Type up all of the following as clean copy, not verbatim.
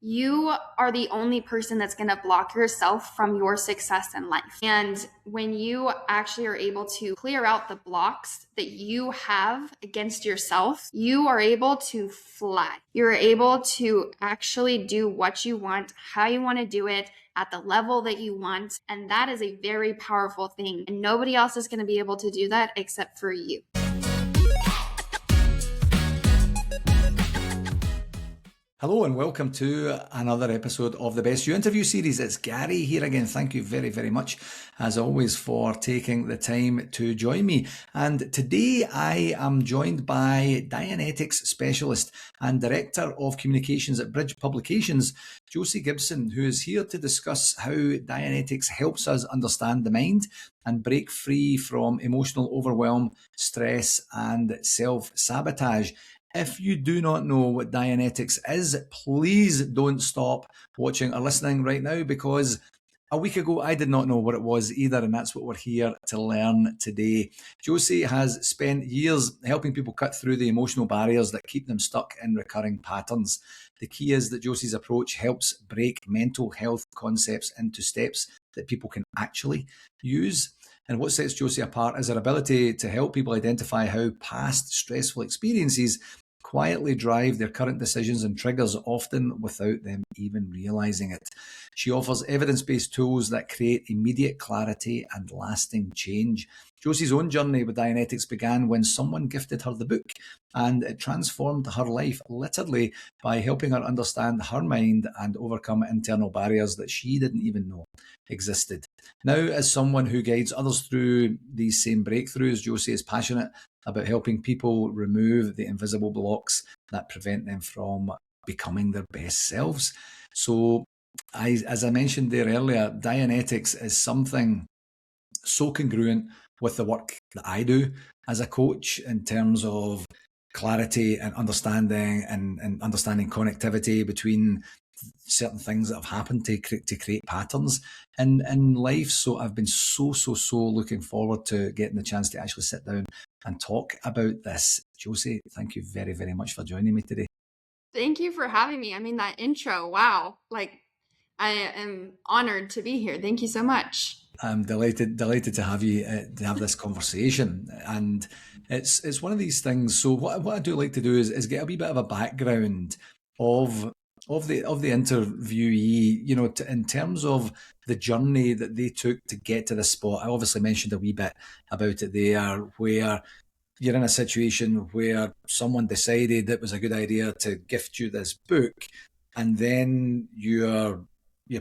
you are the only person that's going to block yourself from your success in life. And when you actually are able to clear out the blocks that you have against yourself, you are able to fly. You're able to actually do what you want, how you want to do it, at the level that you want. And that is a very powerful thing. And nobody else is going to be able to do that except for you. Hello and welcome to another episode of the Best You interview series. It's Gary here again. Thank you very, very much, as always, for taking the time to join me. And today I am joined by Dianetics specialist and Director of Communications at Bridge Publications, Josie Gibson, who is here to discuss how Dianetics helps us understand the mind and break free from emotional overwhelm, stress, and self-sabotage. If you do not know what Dianetics is, please don't stop watching or listening right now, because a week ago I did not know what it was either, and that's what we're here to learn today. Josie has spent years helping people cut through the emotional barriers that keep them stuck in recurring patterns. The key is that Josie's approach helps break mental health concepts into steps that people can actually use. And what sets Josie apart is her ability to help people identify how past stressful experiences quietly drive their current decisions and triggers, often without them even realizing it. She offers evidence-based tools that create immediate clarity and lasting change. Josie's own journey with Dianetics began when someone gifted her the book, and it transformed her life literally by helping her understand her mind and overcome internal barriers that she didn't even know existed. Now, as someone who guides others through these same breakthroughs, Josie is passionate about helping people remove the invisible blocks that prevent them from becoming their best selves. So, as I mentioned there earlier, Dianetics is something so congruent with the work that I do as a coach in terms of clarity and understanding and understanding connectivity between certain things that have happened to create patterns in life. So I've been so looking forward to getting the chance to actually sit down and talk about this. Josie, thank you very, very much for joining me today. Thank you for having me. I mean, that intro, wow. I am honored to be here. Thank you so much. I'm delighted to have you to have this conversation, and it's one of these things. So what I do like to do is get a wee bit of a background of the interviewee, you know, in terms of the journey that they took to get to this spot. I obviously mentioned a wee bit about it there, where you're in a situation where someone decided it was a good idea to gift you this book, and then your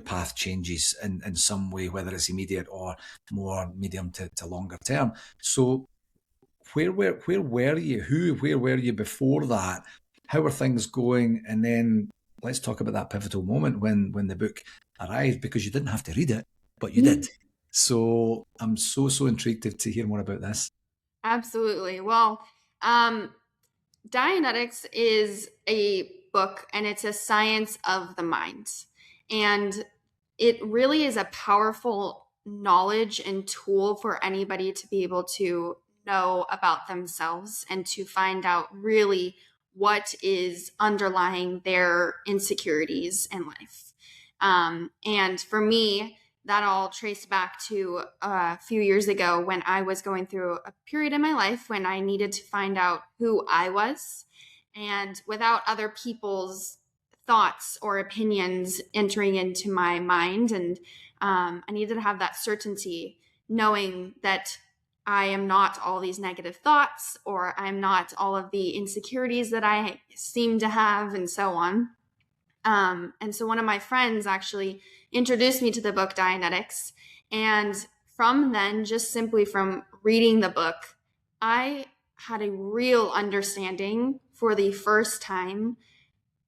path changes in some way, whether it's immediate or more medium to longer term. So where were you? Where were you before that? How were things going? And then let's talk about that pivotal moment when the book arrived, because you didn't have to read it, but you did. So I'm so intrigued to hear more about this. Absolutely. Well, Dianetics is a book, and it's a science of the mind. And it really is a powerful knowledge and tool for anybody to be able to know about themselves and to find out really what is underlying their insecurities in life. And for me, that all traced back to a few years ago when I was going through a period in my life when I needed to find out who I was, and without other people's thoughts or opinions entering into my mind. And I needed to have that certainty, knowing that I am not all these negative thoughts, or I'm not all of the insecurities that I seem to have, and so on. And so one of my friends actually introduced me to the book Dianetics. And from then, just simply from reading the book, I had a real understanding for the first time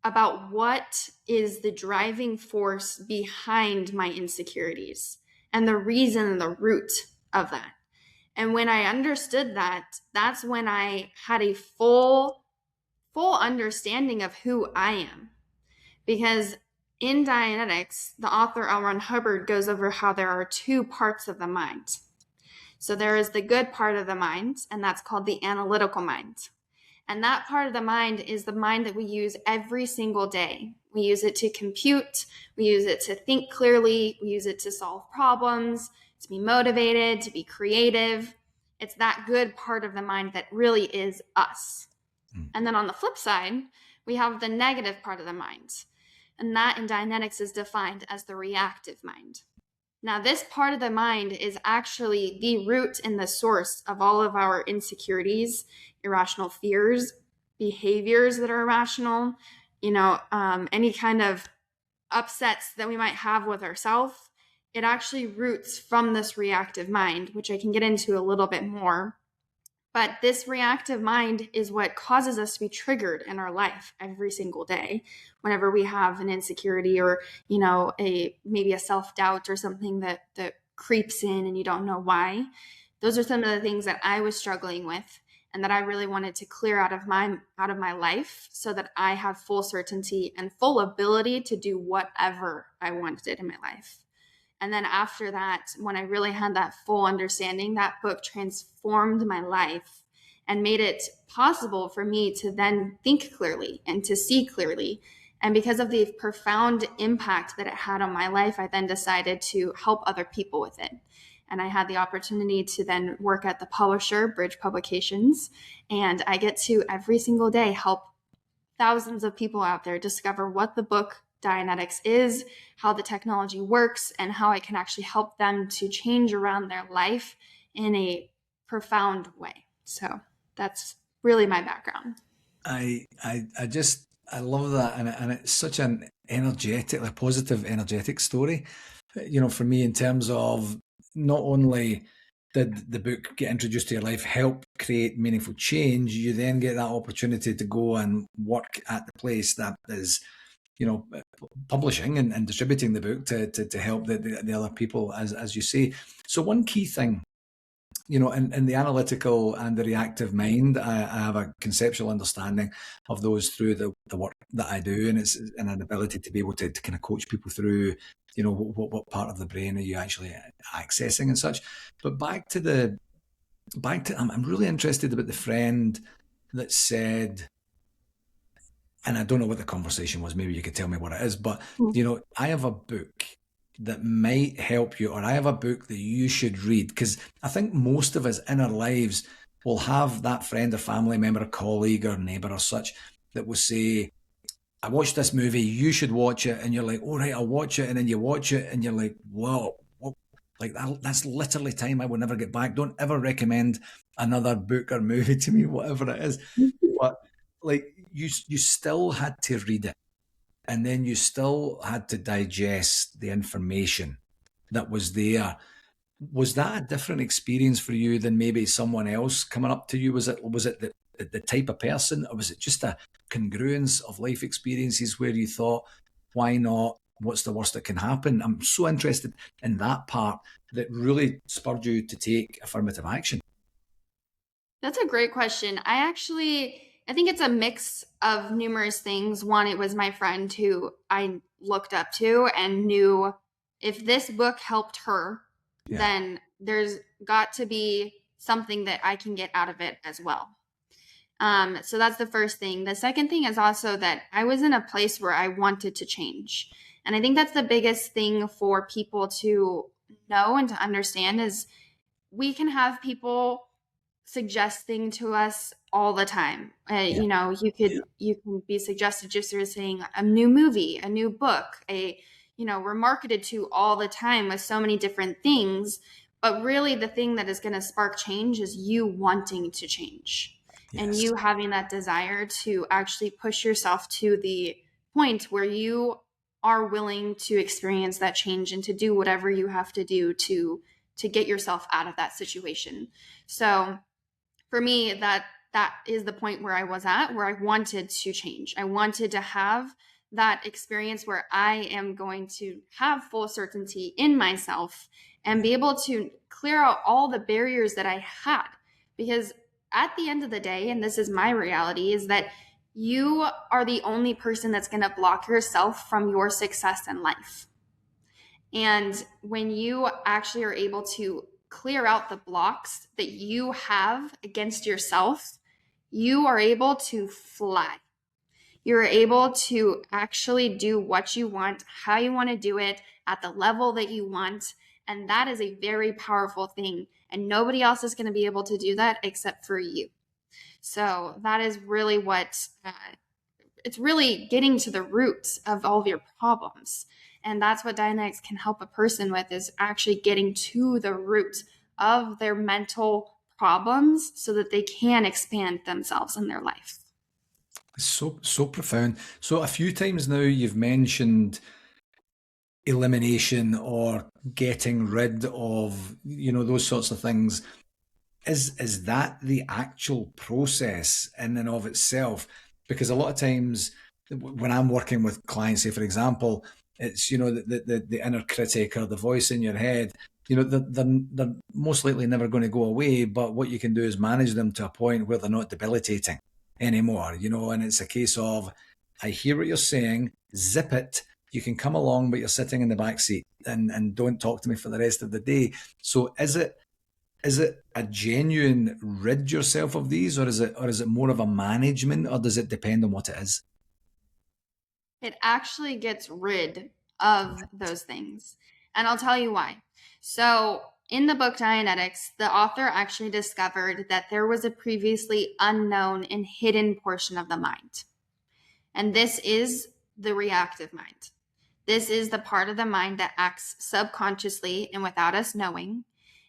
about what is the driving force behind my insecurities and the reason and the root of that. And when I understood that, that's when I had a full understanding of who I am. Because in Dianetics, the author L. Ron Hubbard goes over how there are two parts of the mind. So there is the good part of the mind, and that's called the analytical mind. And that part of the mind is the mind that we use every single day. We use it to compute. We use it to think clearly. We use it to solve problems, to be motivated, to be creative. It's that good part of the mind that really is us. And then on the flip side, we have the negative part of the mind. And that in Dianetics is defined as the reactive mind. Now, this part of the mind is actually the root and the source of all of our insecurities, irrational fears, behaviors that are irrational, any kind of upsets that we might have with ourselves. It actually roots from this reactive mind, which I can get into a little bit more. But this reactive mind is what causes us to be triggered in our life every single day. Whenever we have an insecurity or, maybe a self-doubt or something that creeps in and you don't know why. Those are some of the things that I was struggling with and that I really wanted to clear out of my life so that I have full certainty and full ability to do whatever I wanted in my life. And then after that, when I really had that full understanding, that book transformed my life and made it possible for me to then think clearly and to see clearly. And because of the profound impact that it had on my life, I then decided to help other people with it. And I had the opportunity to then work at the publisher, Bridge Publications. And I get to every single day help thousands of people out there discover what the book Dianetics is, how the technology works, and how I can actually help them to change around their life in a profound way. So that's really my background. I love that, and it's such an energetic, a positive, energetic story. For me, in terms of not only did the book get introduced to your life, help create meaningful change, you then get that opportunity to go and work at the place that is, publishing and distributing the book to help the other people, as you say. So one key thing, in the analytical and the reactive mind, I have a conceptual understanding of those through the work that I do, and it's an ability to be able to kind of coach people through, what part of the brain are you actually accessing and such. But I'm really interested about the friend that said, and I don't know what the conversation was. Maybe you could tell me what it is, but I have a book that might help you, or I have a book that you should read, because I think most of us in our lives will have that friend or family member, or colleague or neighbour or such that will say, I watched this movie, you should watch it. And you're like, all right, I'll watch it. And then you watch it and you're like, whoa, like that's literally time I will never get back. Don't ever recommend another book or movie to me, whatever it is. But like you still had to read it, and then you still had to digest the information that was there. Was that a different experience for you than maybe someone else coming up to you? Was it the type of person, or was it just a congruence of life experiences where you thought, why not? What's the worst that can happen? I'm so interested in that part that really spurred you to take affirmative action. That's a great question. I think it's a mix of numerous things. One, it was my friend who I looked up to and knew if this book helped her, then there's got to be something that I can get out of it as well. So that's the first thing. The second thing is also that I was in a place where I wanted to change. And I think that's the biggest thing for people to know and to understand is we can have people suggesting to us all the time. You can be suggested just through saying a new movie, a new book, we're marketed to all the time with so many different things. But really the thing that is going to spark change is you wanting to change. Yes. And you having that desire to actually push yourself to the point where you are willing to experience that change and to do whatever you have to do to get yourself out of that situation. So for me, that is the point where I was at, where I wanted to change. I wanted to have that experience where I am going to have full certainty in myself and be able to clear out all the barriers that I had. Because at the end of the day, and this is my reality, is that you are the only person that's going to block yourself from your success in life. And when you actually are able to clear out the blocks that you have against yourself, you are able to fly. You're able to actually do what you want, how you want to do it, at the level that you want. And that is a very powerful thing. And nobody else is going to be able to do that except for you. So that is really what it's really getting to the roots of all of your problems. And that's what Dianetics can help a person with, is actually getting to the root of their mental problems so that they can expand themselves in their life. So profound. So a few times now you've mentioned elimination or getting rid of, those sorts of things. Is that the actual process in and of itself? Because a lot of times when I'm working with clients, say for example, it's the inner critic or the voice in your head. They're most likely never going to go away, but what you can do is manage them to a point where they're not debilitating anymore. And it's a case of, I hear what you're saying, zip it. You can come along, but you're sitting in the back seat and don't talk to me for the rest of the day. So is it a genuine rid yourself of these, or is it more of a management, or does it depend on what it is? It actually gets rid of those things. And I'll tell you why. So, in the book Dianetics, the author actually discovered that there was a previously unknown and hidden portion of the mind. And this is the reactive mind. This is the part of the mind that acts subconsciously and without us knowing,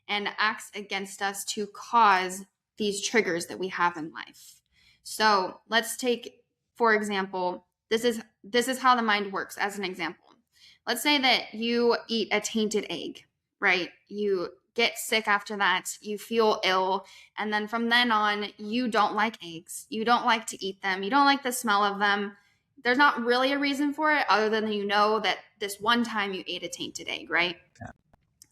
and acts against us to cause these triggers that we have in life. So let's take, for example, this is how the mind works as an example. Let's say that you eat a tainted egg, right? You get sick after that, you feel ill, and then from then on, you don't like eggs. You don't like to eat them. You don't like the smell of them. There's not really a reason for it other than that this one time you ate a tainted egg, right? Yeah.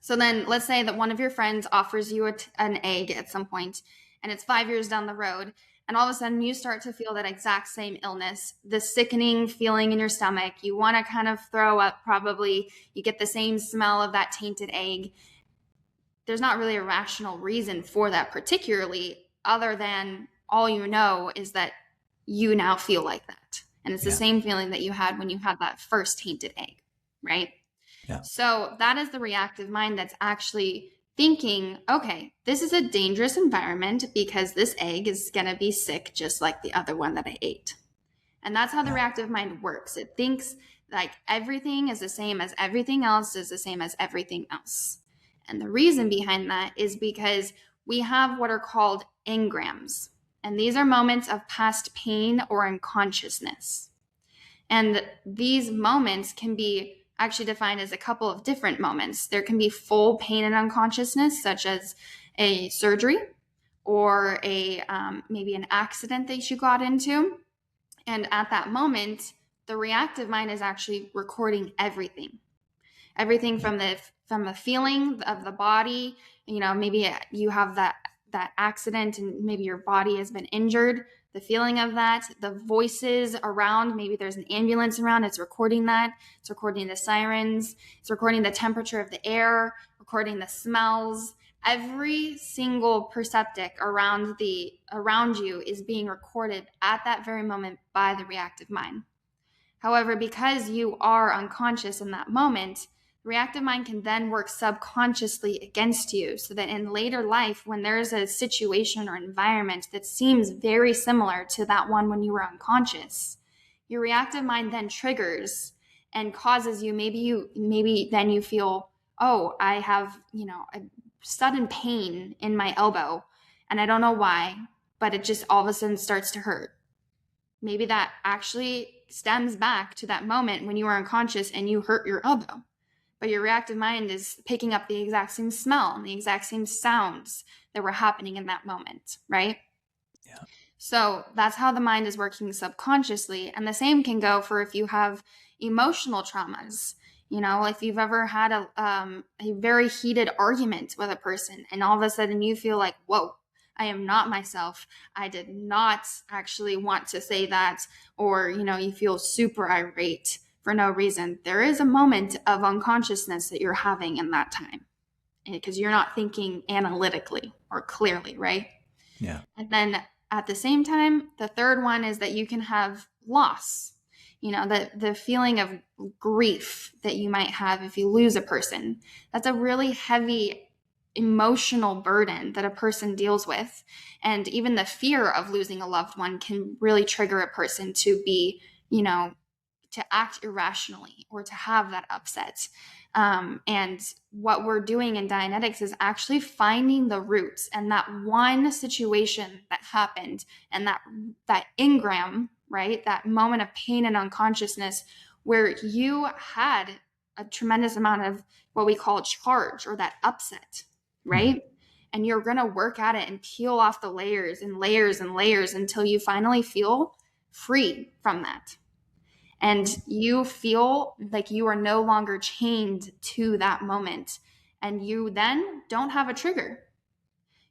So then let's say that one of your friends offers you an egg at some point, and it's 5 years down the road, and all of a sudden you start to feel that exact same illness, the sickening feeling in your stomach. You want to kind of throw up, probably. You get the same smell of that tainted egg. There's not really a rational reason for that, particularly, other than all you know is that you now feel like that. And it's the Yeah. same feeling that you had when you had that first tainted egg, right? Yeah. So that is the reactive mind that's actually thinking, okay, this is a dangerous environment because this egg is going to be sick just like the other one that I ate. And that's how the Yeah. reactive mind works. It thinks like everything is the same as everything else is the same as everything else. And the reason behind that is because we have what are called engrams. And these are moments of past pain or unconsciousness. And these moments can be actually defined as a couple of different moments. There can be full pain and unconsciousness, such as a surgery or maybe an accident that you got into. And at that moment, the reactive mind is actually recording everything Yeah. from the feeling of the body. Maybe you have that accident and maybe your body has been injured, the feeling of that, the voices around, maybe there's an ambulance around, it's recording that, it's recording the sirens, it's recording the temperature of the air, recording the smells. Every single perceptic around you is being recorded at that very moment by the reactive mind. However, because you are unconscious in that moment, reactive mind can then work subconsciously against you, so that in later life, when there's a situation or environment that seems very similar to that one when you were unconscious, your reactive mind then triggers and causes you, maybe then you feel, oh, I have, a sudden pain in my elbow and I don't know why, but it just all of a sudden starts to hurt. Maybe that actually stems back to that moment when you were unconscious and you hurt your elbow. But your reactive mind is picking up the exact same smell and the exact same sounds that were happening in that moment, right? Yeah. So that's how the mind is working subconsciously. And the same can go for if you have emotional traumas. If you've ever had a very heated argument with a person and all of a sudden you feel like, whoa, I am not myself. I did not actually want to say that. Or, you feel super irate for no reason. There is a moment of unconsciousness that you're having in that time because you're not thinking analytically or clearly, right? Yeah. And then at the same time, the third one is that you can have loss. The feeling of grief that you might have if you lose a person. That's a really heavy emotional burden that a person deals with. And even the fear of losing a loved one can really trigger a person to be, to act irrationally or to have that upset. And what we're doing in Dianetics is actually finding the roots and that one situation that happened and that engram, right? That moment of pain and unconsciousness where you had a tremendous amount of what we call charge or that upset, Mhm. right? And you're going to work at it and peel off the layers and layers and layers until you finally feel free from that. And you feel like you are no longer chained to that moment. And you then don't have a trigger.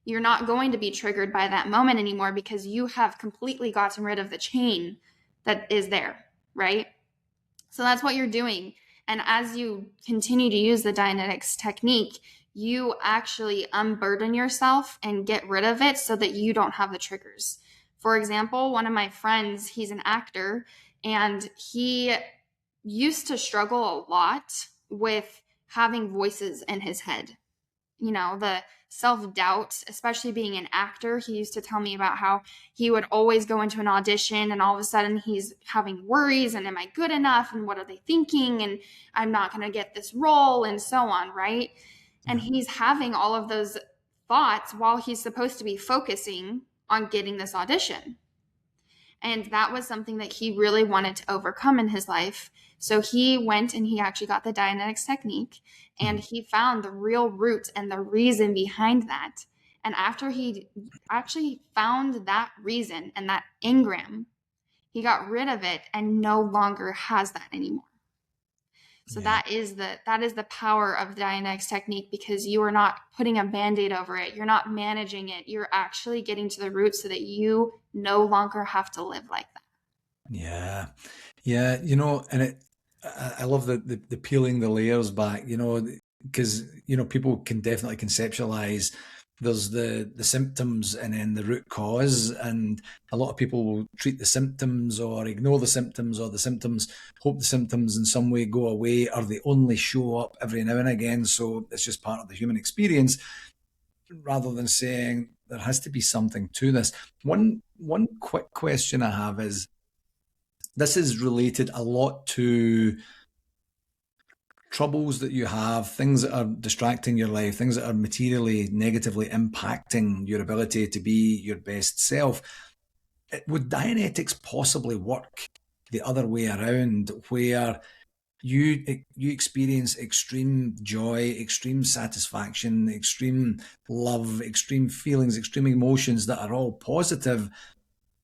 You're not going to be triggered by that moment anymore because you have completely gotten rid of the chain that is there, right? So that's what you're doing. And as you continue to use the Dianetics technique, you actually unburden yourself and get rid of it so that you don't have the triggers. For example, one of my friends, he's an actor, and he used to struggle a lot with having voices in his head. The self doubt, especially being an actor. He used to tell me about how he would always go into an audition and all of a sudden he's having worries and am I good enough? And what are they thinking? And I'm not going to get this role and so on, right? And Yeah. he's having all of those thoughts while he's supposed to be focusing on getting this audition. And that was something that he really wanted to overcome in his life. So he went and he actually got the Dianetics technique and Mhm. he found the real root and the reason behind that. And after he actually found that reason and that engram, he got rid of it and no longer has that anymore. So Yeah. that is the power of the Dianetics technique because you are not putting a band-aid over it. You're not managing it. You're actually getting to the root so that you no longer have to live like that. Yeah. Yeah. And I love the peeling the layers back, because, people can definitely conceptualize there's the symptoms and then the root cause. And a lot of people will treat the symptoms or ignore the symptoms, or the symptoms, hope the symptoms in some way go away, or they only show up every now and again. So it's just part of the human experience, rather than saying there has to be something to this. One quick question I have is, this is related a lot to troubles that you have, things that are distracting your life, things that are materially negatively impacting your ability to be your best self. Would Dianetics possibly work the other way around, where you experience extreme joy, extreme satisfaction, extreme love, extreme feelings, extreme emotions that are all positive,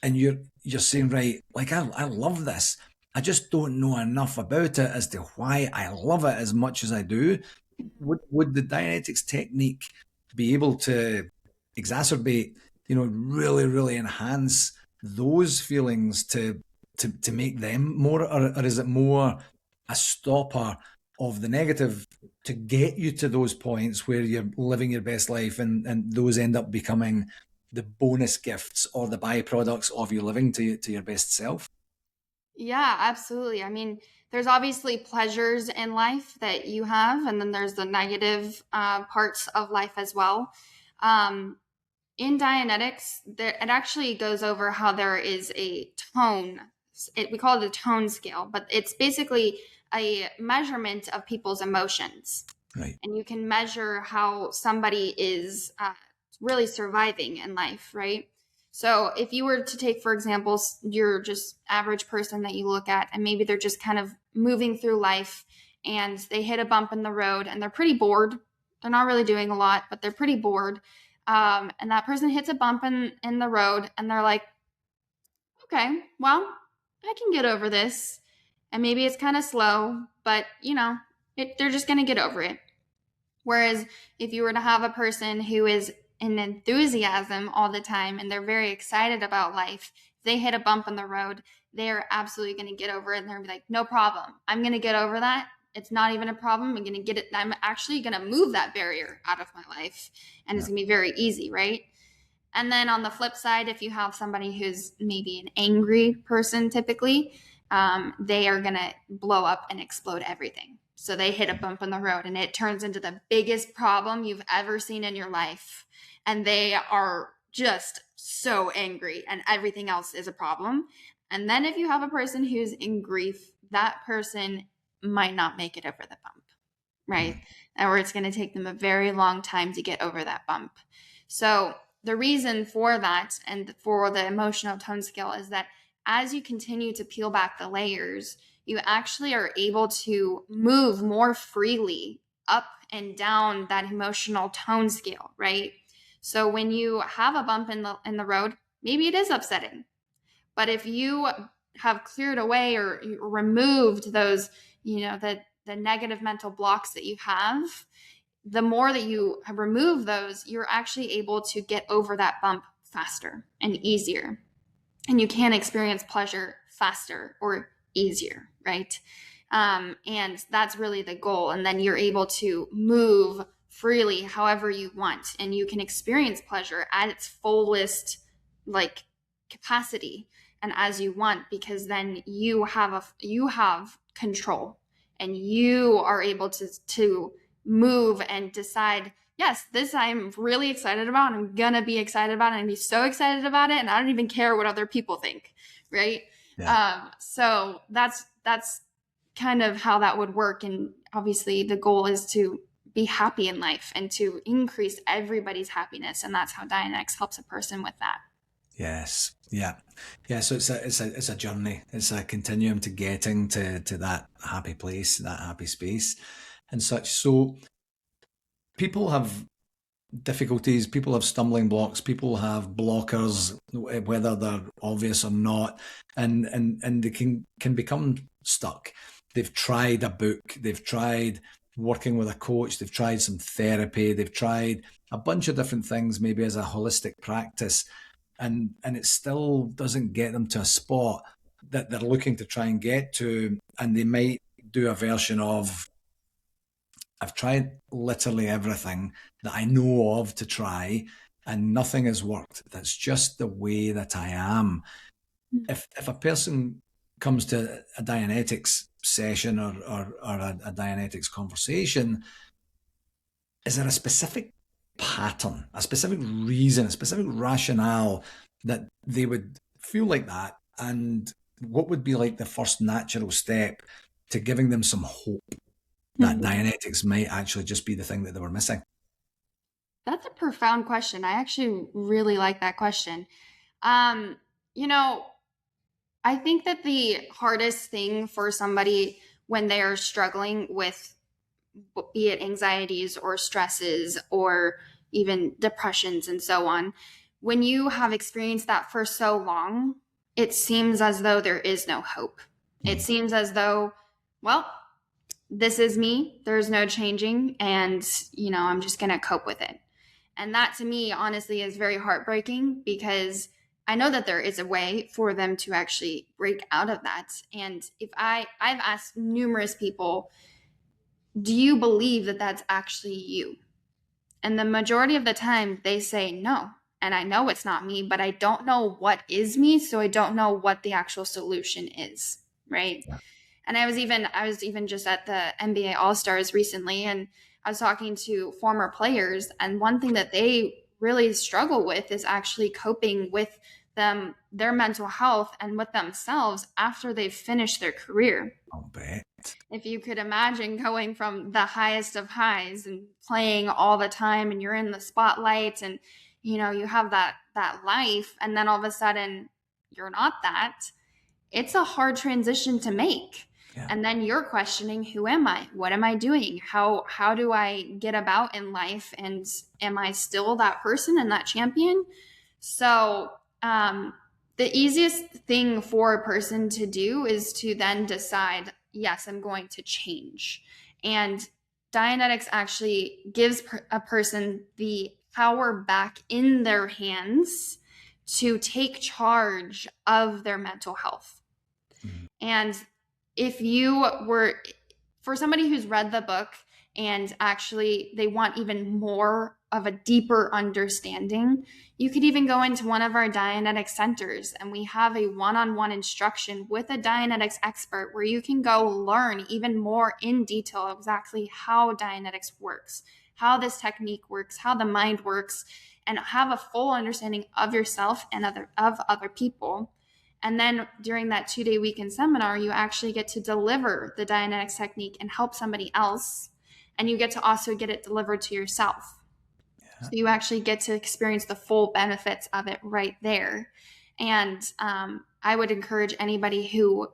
and you're saying, right, like, I love this. I just don't know enough about it as to why I love it as much as I do. Would the Dianetics technique be able to exacerbate, really, really enhance those feelings to make them more, or is it more a stopper of the negative to get you to those points where you're living your best life, and those end up becoming the bonus gifts or the byproducts of you living to your best self? Yeah, absolutely. I mean, there's obviously pleasures in life that you have, and then there's the negative parts of life as well. Um, in Dianetics, it actually goes over how there is a tone. We call it a tone scale, but it's basically a measurement of people's emotions. Right. And you can measure how somebody is really surviving in life, right? So if you were to take, for example, you're just average person that you look at, and maybe they're just kind of moving through life and they hit a bump in the road and they're pretty bored. They're not really doing a lot, but they're pretty bored. And that person hits a bump in the road and they're like, okay, well, I can get over this. And maybe it's kind of slow, but they're just going to get over it. Whereas if you were to have a person who is in enthusiasm all the time and they're very excited about life, if they hit a bump in the road, they're absolutely going to get over it and they're going to be like, no problem. I'm going to get over that. It's not even a problem. I'm going to get it. I'm actually going to move that barrier out of my life and it's Yeah. going to be very easy, right? And then on the flip side, if you have somebody who's maybe an angry person, typically, they are going to blow up and explode everything. So they hit a bump in the road and it turns into the biggest problem you've ever seen in your life. And they are just so angry and everything else is a problem. And then if you have a person who's in grief, that person might not make it over the bump, right? Or it's going to take them a very long time to get over that bump. So the reason for that and for the emotional tone scale is that as you continue to peel back the layers, you actually are able to move more freely up and down that emotional tone scale, right? So when you have a bump in the road, maybe it is upsetting. But if you have cleared away or removed those, the negative mental blocks that you have, the more that you remove those, you're actually able to get over that bump faster and easier. And you can experience pleasure faster or easier, right? And that's really the goal. And then you're able to move freely however you want. And you can experience pleasure at its fullest, like, capacity and as you want, because then you have control and you are able to move and decide, yes, this I'm really excited about. I'm gonna be excited about it and be so excited about it, and I don't even care what other people think, right? Yeah. So that's kind of how that would work. And obviously the goal is to be happy in life and to increase everybody's happiness, and that's how Dianetics helps a person with that. Yes. Yeah. Yeah. So it's a journey. It's a continuum to getting to that happy place, that happy space, and such. So people have difficulties, people have stumbling blocks, people have blockers, whether they're obvious or not, and they can become stuck. They've tried a book, they've tried working with a coach, they've tried some therapy, they've tried a bunch of different things, maybe as a holistic practice, and it still doesn't get them to a spot that they're looking to try and get to, and they might do a version of, I've tried literally everything that I know of to try, and nothing has worked. That's just the way that I am. If a person comes to a Dianetics session or a Dianetics conversation, is there a specific pattern, a specific reason, a specific rationale that they would feel like that? And what would be like the first natural step to giving them some hope that Mhm. Dianetics might actually just be the thing that they were missing? That's a profound question. I actually really like that question. Um, you know, I think that the hardest thing for somebody when they are struggling with, be it anxieties or stresses or even depressions and so on, when you have experienced that for so long, it seems as though there is no hope. It Mm. seems as though, well, this is me, there's no changing, and, I'm just going to cope with it. And that to me, honestly, is very heartbreaking because I know that there is a way for them to actually break out of that. And I've asked numerous people, do you believe that that's actually you? And the majority of the time they say no. And I know it's not me, but I don't know what is me. So I don't know what the actual solution is. Right. Yeah. And I was even just at the NBA All-Stars recently, and I was talking to former players, and one thing that they really struggle with is actually coping with their mental health and with themselves after they've finished their career. I'll bet. If you could imagine going from the highest of highs and playing all the time and you're in the spotlight and you have that life, and then all of a sudden you're not that, it's a hard transition to make. Yeah. And then you're questioning, who am I? What am I doing? How do I get about in life? And am I still that person and that champion? So the easiest thing for a person to do is to then decide, yes, I'm going to change. And Dianetics actually gives a person the power back in their hands to take charge of their mental health. Mm. And if you were for somebody who's read the book and actually they want even more of a deeper understanding, you could even go into one of our Dianetics centers and we have a one-on-one instruction with a Dianetics expert where you can go learn even more in detail exactly how Dianetics works, how this technique works, how the mind works, and have a full understanding of yourself and of other people. And then during that 2-day weekend seminar, you actually get to deliver the Dianetics technique and help somebody else. And you get to also get it delivered to yourself. So you actually get to experience the full benefits of it right there. And I would encourage anybody who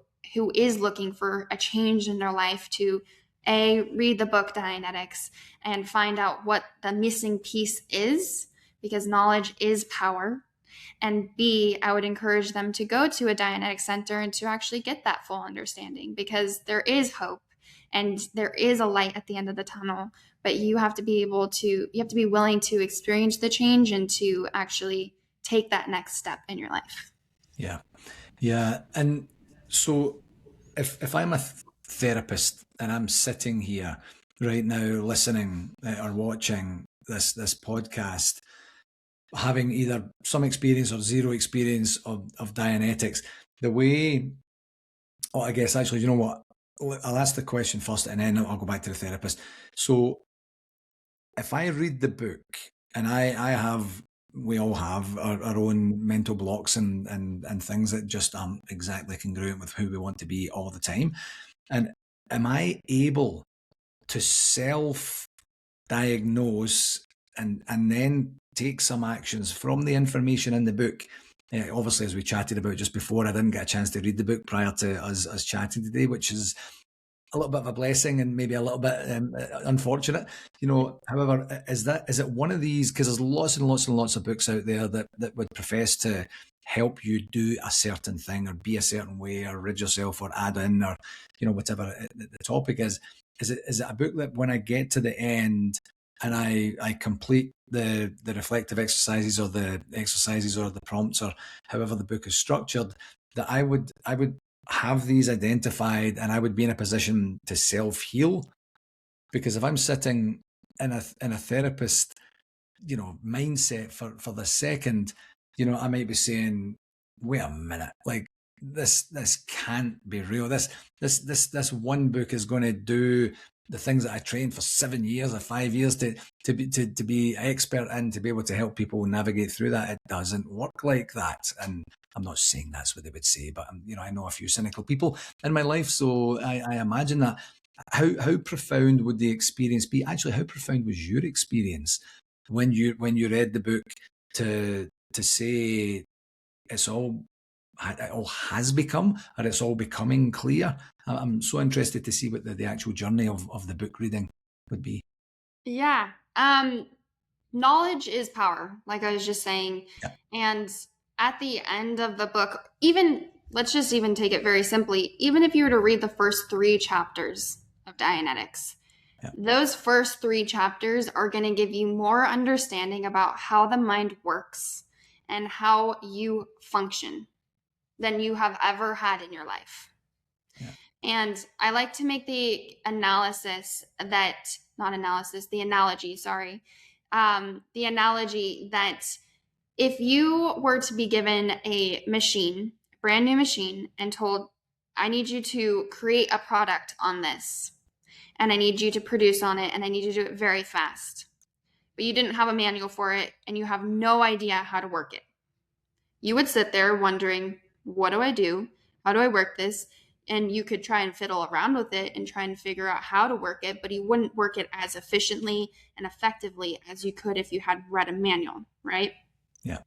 is looking for a change in their life to read the book Dianetics and find out what the missing piece is, because knowledge is power. And B, I would encourage them to go to a Dianetics center and to actually get that full understanding, because there is hope and there is a light at the end of the tunnel. But you have to be willing to experience the change and to actually take that next step in your life. Yeah. Yeah. And so if I'm a therapist and I'm sitting here right now listening or watching this podcast, having either some experience or zero experience of Dianetics, the way, oh, I guess actually, you know what? I'll ask the question first and then I'll go back to the therapist. So if I read the book and I have, we all have our own mental blocks and things that just aren't exactly congruent with who we want to be all the time. And am I able to self diagnose and then take some actions from the information in the book? Obviously, as we chatted about just before, I didn't get a chance to read the book prior to us chatting today, which is a little bit of a blessing and maybe a little bit unfortunate, however, is it one of these, because there's lots and lots and lots of books out there that would profess to help you do a certain thing or be a certain way or rid yourself or add in or whatever the topic is it a book that when I get to the end and I complete the reflective exercises or the exercises or the prompts or however the book is structured, that I would have these identified and I would be in a position to self-heal? Because if I'm sitting in a therapist, mindset for the second, I might be saying, wait a minute, like this can't be real. This one book is going to do the things that I trained for 7 years or 5 years to be expert in, to be able to help people navigate through that. It doesn't work like that. And I'm not saying that's what they would say, but I know a few cynical people in my life, so I imagine that. How profound would the experience be? Actually, how profound was your experience when you read the book to say it all has become, or it's all becoming clear? I'm so interested to see what the actual journey of the book reading would be. Yeah. Knowledge is power, like I was just saying. Yeah. And at the end of the book, even let's just even take it very simply, even if you were to read the first 3 chapters of Dianetics, Yeah. those first 3 chapters are going to give you more understanding about how the mind works and how you function than you have ever had in your life. Yeah. And I like to make the analogy, the analogy that if you were to be given a machine, brand new machine, and told, I need you to create a product on this, and I need you to produce on it, and I need you to do it very fast, but you didn't have a manual for it, and you have no idea how to work it, you would sit there wondering, what do I do? How do I work this? And you could try and fiddle around with it and try and figure out how to work it, but you wouldn't work it as efficiently and effectively as you could if you had read a manual, right? Yeah.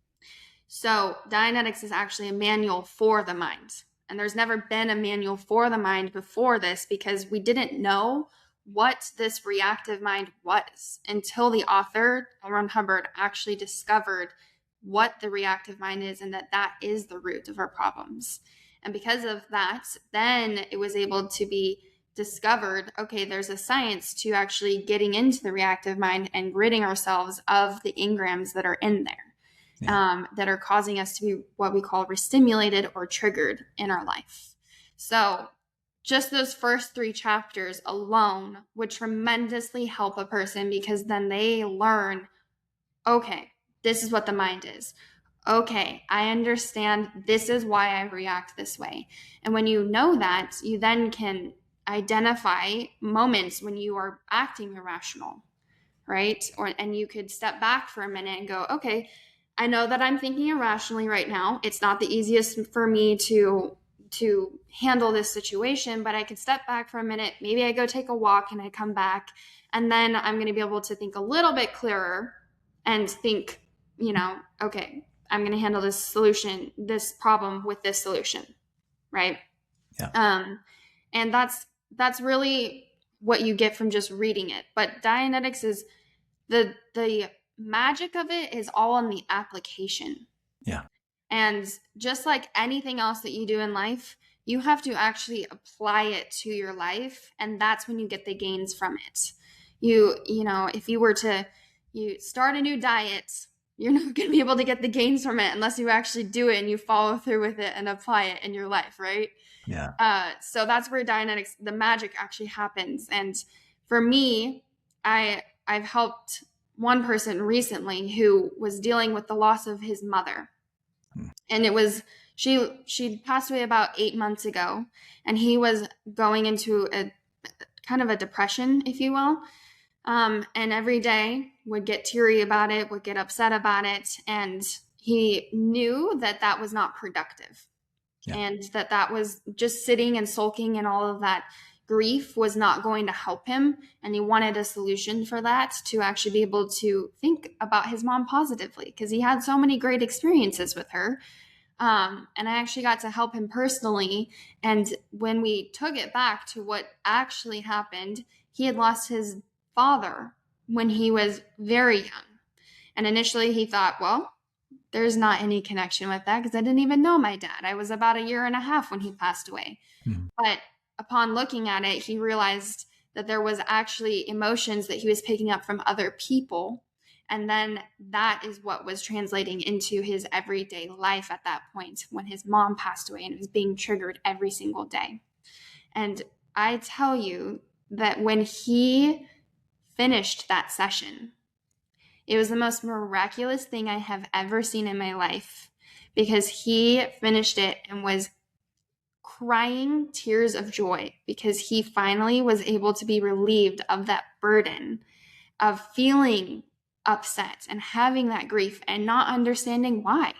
So Dianetics is actually a manual for the mind. And there's never been a manual for the mind before this, because we didn't know what this reactive mind was until the author, L. Ron Hubbard, actually discovered what the reactive mind is and that is the root of our problems. And because of that, then it was able to be discovered, okay, there's a science to actually getting into the reactive mind and ridding ourselves of the engrams that are in there. Yeah. That are causing us to be what we call restimulated or triggered in our life. So just those first 3 chapters alone would tremendously help a person, because then they learn, okay, this is what the mind is. Okay, I understand this is why I react this way. And when you know that, you then can identify moments when you are acting irrational, right? And you could step back for a minute and go, okay, I know that I'm thinking irrationally right now. It's not the easiest for me to handle this situation, but I could step back for a minute. Maybe I go take a walk and I come back, and then I'm going to be able to think a little bit clearer and think, okay, I'm going to handle this problem with this solution, right? Yeah. And that's really what you get from just reading it. But Dianetics is the magic of it is all in the application. Yeah. And just like anything else that you do in life, you have to actually apply it to your life, and that's when you get the gains from it. If you start a new diet, you're not going to be able to get the gains from it unless you actually do it and you follow through with it and apply it in your life, right? Yeah. So that's where Dianetics, the magic actually happens. And for me, I've helped one person recently who was dealing with the loss of his mother. And it was she passed away about 8 months ago, and he was going into a kind of a depression, if you will. And every day would get teary about it, would get upset about it, and he knew that that was not productive. Yeah. And that was just sitting and sulking, and all of that grief was not going to help him. And he wanted a solution for that, to actually be able to think about his mom positively, because he had so many great experiences with her. And I actually got to help him personally. And when we took it back to what actually happened, he had lost his father when he was very young. And initially he thought, well, there's not any connection with that, because I didn't even know my dad. I was about a year and a half when he passed away. Mm-hmm. But upon looking at it, he realized that there was actually emotions that he was picking up from other people. And then that is what was translating into his everyday life at that point when his mom passed away, and it was being triggered every single day. And I tell you that when he finished that session, it was the most miraculous thing I have ever seen in my life, because he finished it and was crying tears of joy, because he finally was able to be relieved of that burden of feeling upset and having that grief and not understanding why.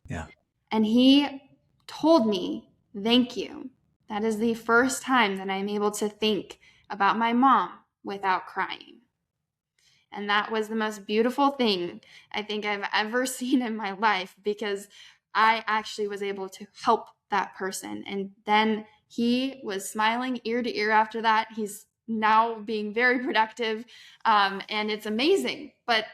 Yeah. And he told me, thank you. That is the first time that I'm able to think about my mom without crying. And that was the most beautiful thing I think I've ever seen in my life, because I actually was able to help that person. And then he was smiling ear to ear after that. He's now being very productive. And it's amazing. But,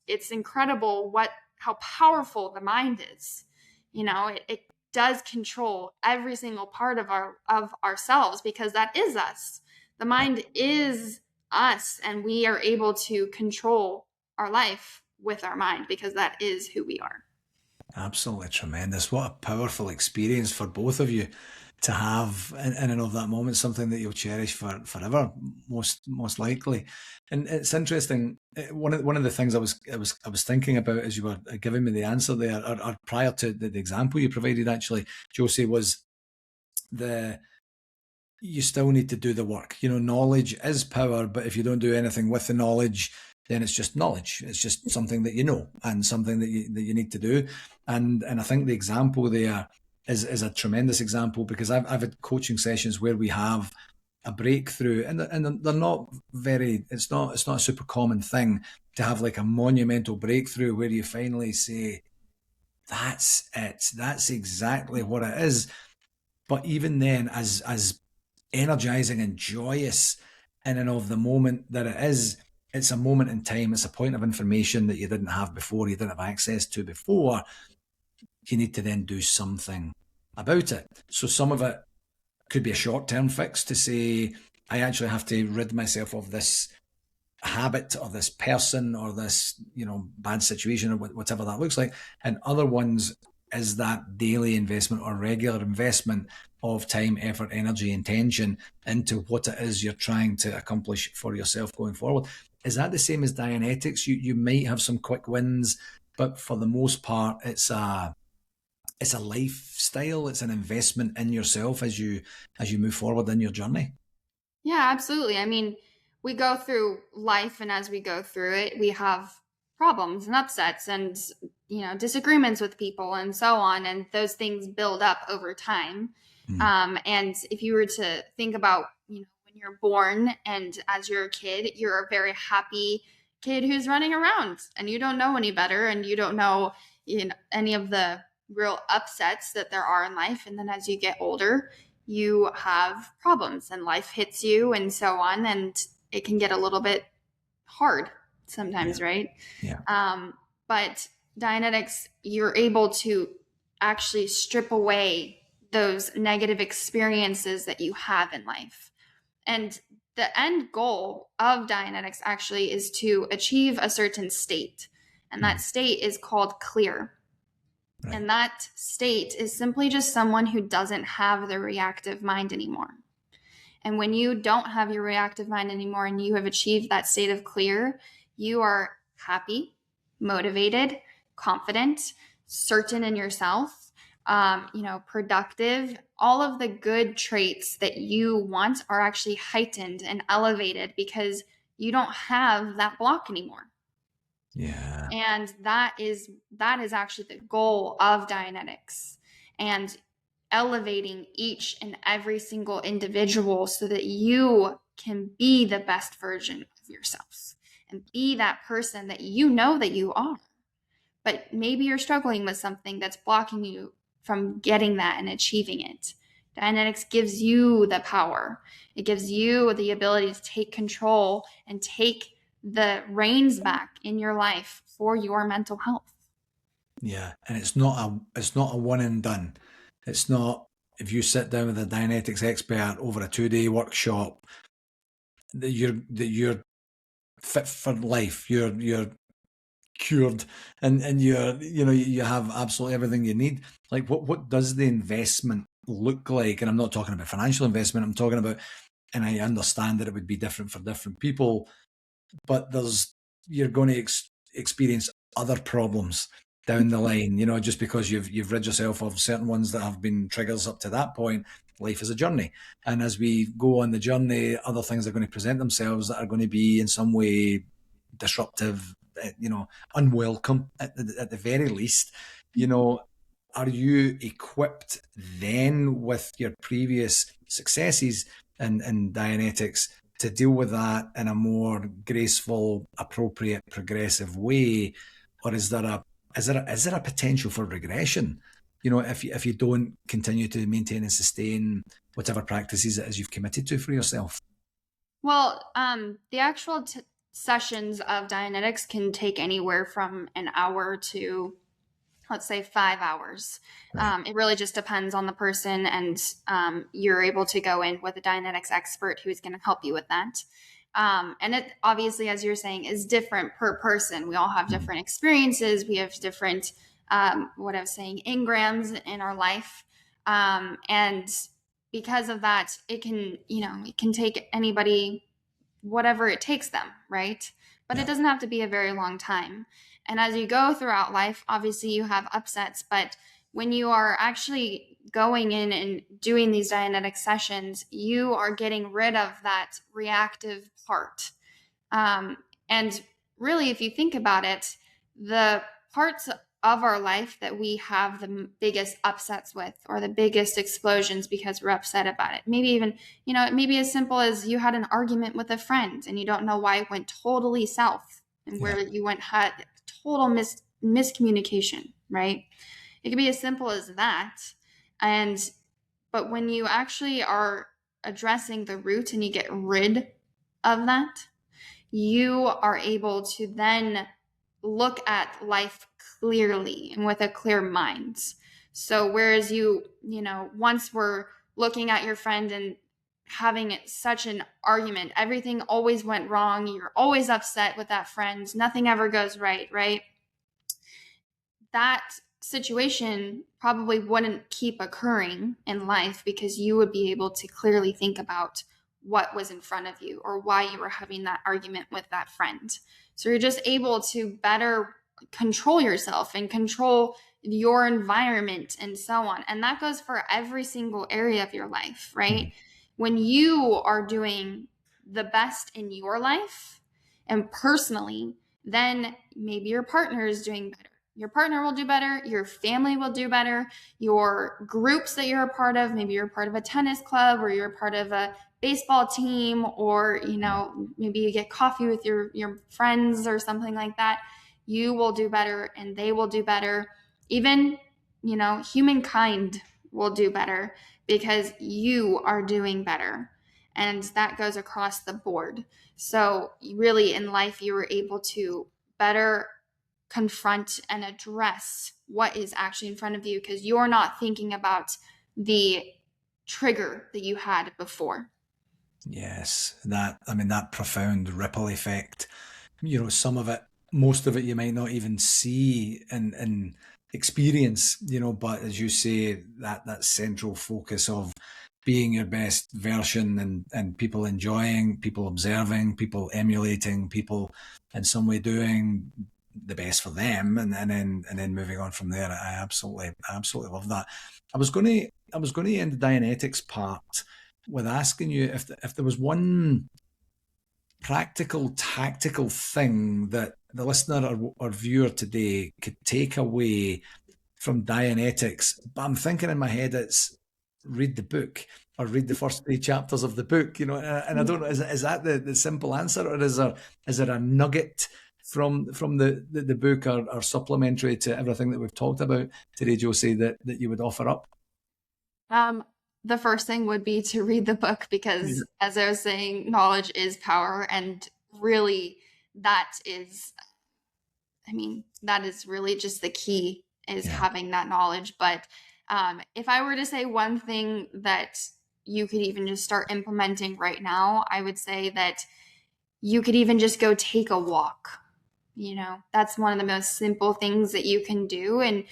it's incredible how powerful the mind is. It does control every single part of ourselves, because that is us. The mind is us, and we are able to control our life with our mind, because that is who we are. Absolutely tremendous. What a powerful experience for both of you to have in and of that moment, something that you'll cherish forever, most likely. And it's interesting. One of the things I was thinking about as you were giving me the answer there, or prior to the example you provided, actually, Josie, was you still need to do the work. Knowledge is power, but if you don't do anything with the knowledge, then it's just knowledge. It's just something that you know and something that you need to do. And I think the example there is a tremendous example, because I've had coaching sessions where we have a breakthrough, and they're not very. It's not a super common thing to have like a monumental breakthrough where you finally say, "That's it. That's exactly what it is." But even then, as energizing and joyous in and of the moment that it is, it's a moment in time. It's a point of information that you didn't have before, you didn't have access to before. You need to then do something about it. So some of it could be a short-term fix to say, I actually have to rid myself of this habit or this person or this bad situation or whatever that looks like. And other ones is that daily investment or regular investment of time, effort, energy, intention into what it is you're trying to accomplish for yourself going forward. Is that the same as Dianetics? You might have some quick wins, but for the most part, it's a lifestyle. It's an investment in yourself as you move forward in your journey. Yeah, absolutely. I mean, we go through life, and as we go through it, we have problems and upsets and, disagreements with people and so on. And those things build up over time. Mm. And if you were to think about, when you're born and as you're a kid, you're a very happy kid who's running around and you don't know any better and you don't know, any of the real upsets that there are in life. And then as you get older, you have problems and life hits you and so on, and it can get a little bit hard Yeah, sometimes, right? yeah, But Dianetics, you're able to actually strip away those negative experiences that you have in life. And the end goal of Dianetics actually is to achieve a certain state, and that mm, state is called clear. right, And that state is simply just someone who doesn't have the reactive mind anymore. And when you don't have your reactive mind anymore and you have achieved that state of clear, you are happy, motivated, confident, certain in yourself, productive. All of the good traits that you want are actually heightened and elevated because you don't have that block anymore. yeah, And that is actually the goal of Dianetics, and elevating each and every single individual so that you can be the best version of yourself and be that person that you know that you are. But maybe you're struggling with something that's blocking you from getting that and achieving it. Dianetics gives you the power. It gives you the ability to take control and take the reins back in your life for your mental health. yeah. And it's not a one and done. It's not if you sit down with a Dianetics expert over a 2 day workshop that you're fit for life. You're cured and you have absolutely everything you need. Like what does the investment look like? And I'm not talking about financial investment. I'm talking about, and I understand that it would be different for different people, but you're going to experience other problems down the line, just because you've rid yourself of certain ones that have been triggers up to that point. Life is a journey, and as we go on the journey, other things are going to present themselves that are going to be in some way disruptive, unwelcome at the very least. you know are you equipped then with your previous successes in Dianetics to deal with that in a more graceful, appropriate, progressive way, or is there a potential for regression? If you don't continue to maintain and sustain whatever practices it is you've committed to for yourself. Well, the actual sessions of Dianetics can take anywhere from an hour to, let's say, 5 hours. Right. It really just depends on the person, and you're able to go in with a Dianetics expert who's going to help you with that. And it obviously, as you're saying, is different per person. We all have Mm. different experiences. We have different, what I was saying, engrams in our life. And because of that, it can take anybody whatever it takes them, right? But it Yeah. doesn't have to be a very long time. And as you go throughout life, obviously you have upsets, but when you are actually going in and doing these Dianetic sessions, you are getting rid of that reactive part. Um, and really, if you think about it, the parts of our life that we have the biggest upsets with or the biggest explosions because we're upset about it. Maybe even, it may be as simple as you had an argument with a friend and you don't know why it went totally south and Yeah. where you had total miscommunication, right? It could be as simple as that. But when you actually are addressing the root and you get rid of that, you are able to then look at life clearly and with a clear mind. So whereas once were looking at your friend and having such an argument, everything always went wrong, you're always upset with that friend, nothing ever goes right, right? That situation probably wouldn't keep occurring in life because you would be able to clearly think about what was in front of you or why you were having that argument with that friend. So you're just able to better control yourself and control your environment and so on. And that goes for every single area of your life, right? Mm. When you are doing the best in your life and personally, then maybe your partner is doing better. Your partner will do better, your family will do better, your groups that you're a part of, maybe you're part of a tennis club or you're part of a baseball team, or maybe you get coffee with your friends or something like that. You will do better and they will do better. Even humankind will do better because you are doing better, and that goes across the board. So really in life you were able to better confront and address what is actually in front of you because you're not thinking about the trigger that you had before. Yes, that profound ripple effect. Some of it, most of it, you might not even see and experience. But as you say, that central focus of being your best version, and people enjoying, people observing, people emulating, people in some way doing the best for them, and then moving on from there. I absolutely love that. I was going to end the Dianetics part with asking you if there was one practical, tactical thing that the listener or viewer today could take away from Dianetics. But I'm thinking in my head it's read the book or read the first 3 chapters of the book, and I don't know, is that the simple answer, or is there a nugget from the book, or supplementary to everything that we've talked about today, Josie, that you would offer up? Um, the first thing would be to read the book because, Yeah. as I was saying, knowledge is power. And really, that is, that is really just the key is Yeah. having that knowledge. But if I were to say one thing that you could even just start implementing right now, I would say that you could even just go take a walk. That's one of the most simple things that you can do. And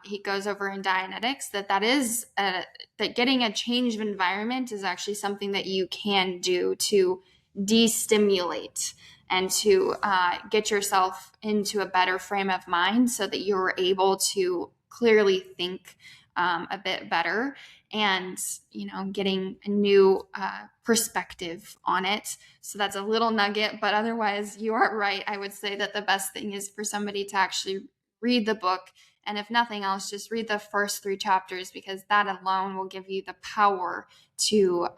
he goes over in Dianetics that getting a change of environment is actually something that you can do to de-stimulate and to get yourself into a better frame of mind so that you're able to clearly think a bit better, and getting a new perspective on it. So that's a little nugget, but otherwise you are right. I would say that the best thing is for somebody to actually read the book, and if nothing else, just read the first 3 chapters, because that alone will give you the power to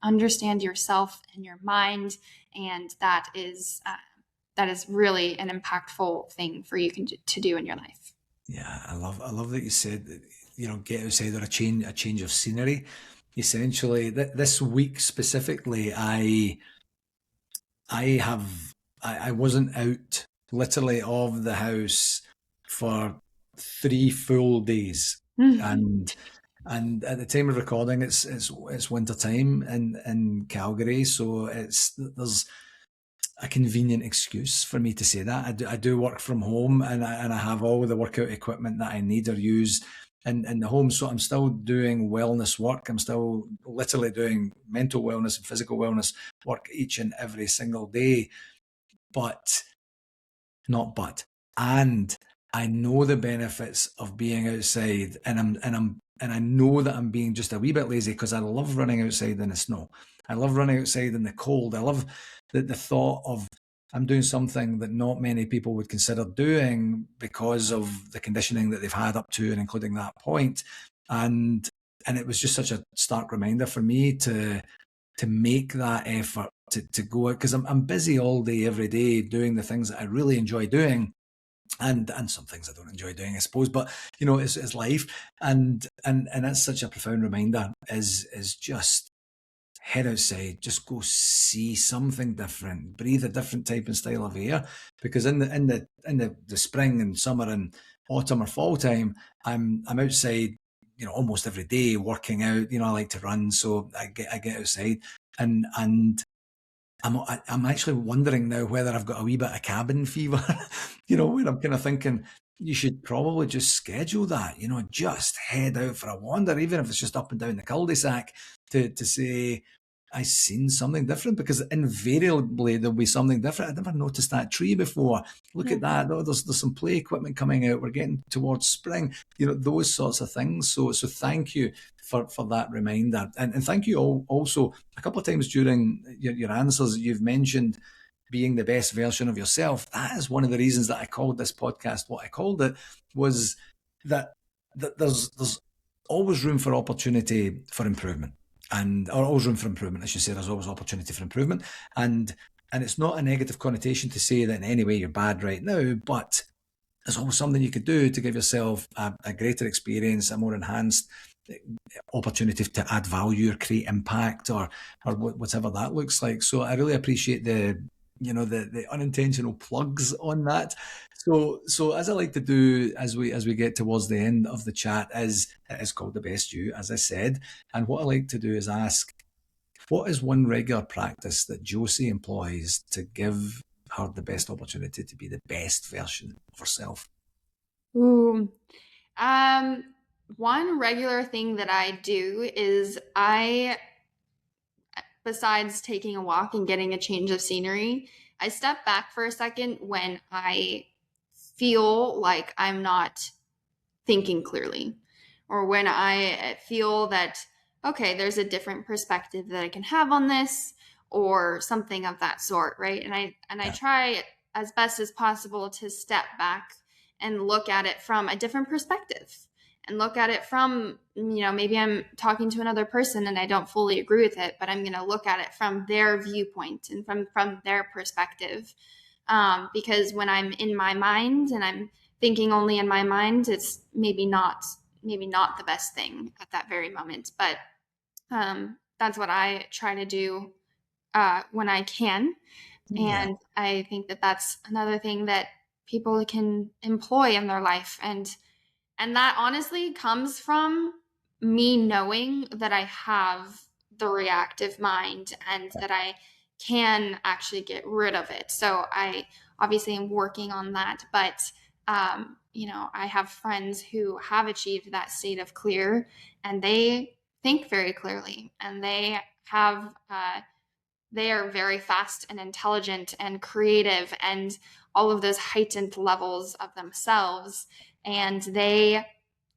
understand yourself and your mind, and that is really an impactful thing for you to do in your life. Yeah, I love that you said that, get outside, or a change of scenery. Essentially, this week specifically, I wasn't out literally of the house for 3 full days, and at the time of recording, it's winter time in Calgary, so there's a convenient excuse for me to say that. I do work from home, and I have all the workout equipment that I need or use in the home. So I'm still doing wellness work. I'm still literally doing mental wellness and physical wellness work each and every single day. But not but and I know the benefits of being outside, and I know that I'm being just a wee bit lazy because I love running outside in the snow. I love running outside in the cold. I love the thought of I'm doing something that not many people would consider doing because of the conditioning that they've had up to and including that point. And it was just such a stark reminder for me to make that effort to go out, because I'm busy all day, every day, doing the things that I really enjoy doing, and some things I don't enjoy doing, I suppose. But it's life, and that's such a profound reminder. Is just head outside, just go see something different, breathe a different type and style of air. Because in the spring and summer and autumn or fall time, I'm outside, almost every day working out. I like to run, so I get outside, and I'm actually wondering now whether I've got a wee bit of cabin fever, where I'm kind of thinking you should probably just schedule that, just head out for a wander, even if it's just up and down the cul-de-sac to say, I seen something different, because invariably there'll be something different. I never noticed that tree before. Look at that. Oh, there's some play equipment coming out. We're getting towards spring, those sorts of things. So thank you for that reminder. And thank you all also a couple of times during your answers, you've mentioned being the best version of yourself. That is one of the reasons that I called this podcast what I called it, was that there's always room for opportunity for improvement, or always room for improvement. I should say there's always opportunity for improvement, and it's not a negative connotation to say that in any way you're bad right now, but there's always something you could do to give yourself a greater experience, a more enhanced opportunity to add value or create impact, or whatever that looks like. So I really appreciate the unintentional plugs on that. So as I like to do as we get towards the end of the chat, is it is called The Best You, as I said. And what I like to do is ask, what is one regular practice that Josie employs to give her the best opportunity to be the best version of herself? Ooh. Um, One regular thing that I do is besides taking a walk and getting a change of scenery, I step back for a second when I feel like I'm not thinking clearly, or when I feel that, okay, there's a different perspective that I can have on this, or something of that sort, right? And I Yeah. try as best as possible to step back and look at it from a different perspective, and look at it from, maybe I'm talking to another person and I don't fully agree with it, but I'm going to look at it from their viewpoint and from their perspective. Because when I'm in my mind and I'm thinking only in my mind, it's maybe not the best thing at that very moment. But that's what I try to do when I can. Yeah. And I think that that's another thing that people can employ in their life. And that honestly comes from me knowing that I have the reactive mind and that I can actually get rid of it. So I obviously am working on that, but I have friends who have achieved that state of clear, and they think very clearly, and they are very fast and intelligent and creative and all of those heightened levels of themselves. And they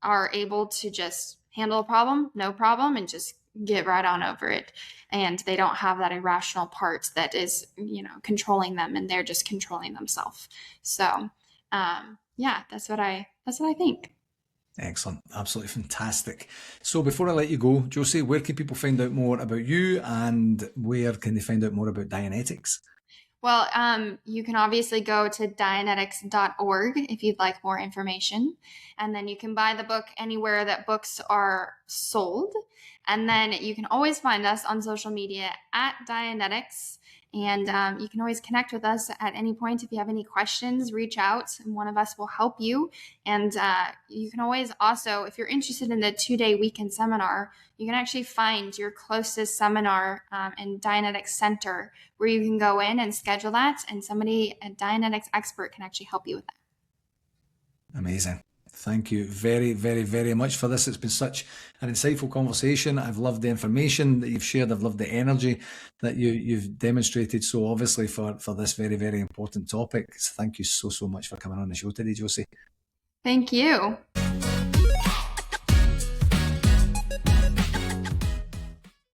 are able to just handle a problem, no problem, and just get right on over it. And they don't have that irrational part that is, controlling them, and they're just controlling themselves. So, yeah, that's what I think. Excellent. Absolutely fantastic. So before I let you go, Josie, where can people find out more about you, and where can they find out more about Dianetics? Well, you can obviously go to Dianetics.org if you'd like more information. And then you can buy the book anywhere that books are sold. And then you can always find us on social media at Dianetics. And you can always connect with us at any point. If you have any questions, reach out and one of us will help you. And you can always also, if you're interested in the 2-day weekend seminar, you can actually find your closest seminar in Dianetics Center, where you can go in and schedule that, and somebody, a Dianetics expert, can actually help you with that. Amazing. Thank you very, very, very much for this. It's been such an insightful conversation. I've loved the information that you've shared. I've loved the energy that you've demonstrated so obviously for this very, very important topic. So thank you so, so much for coming on the show today, Josie. Thank you.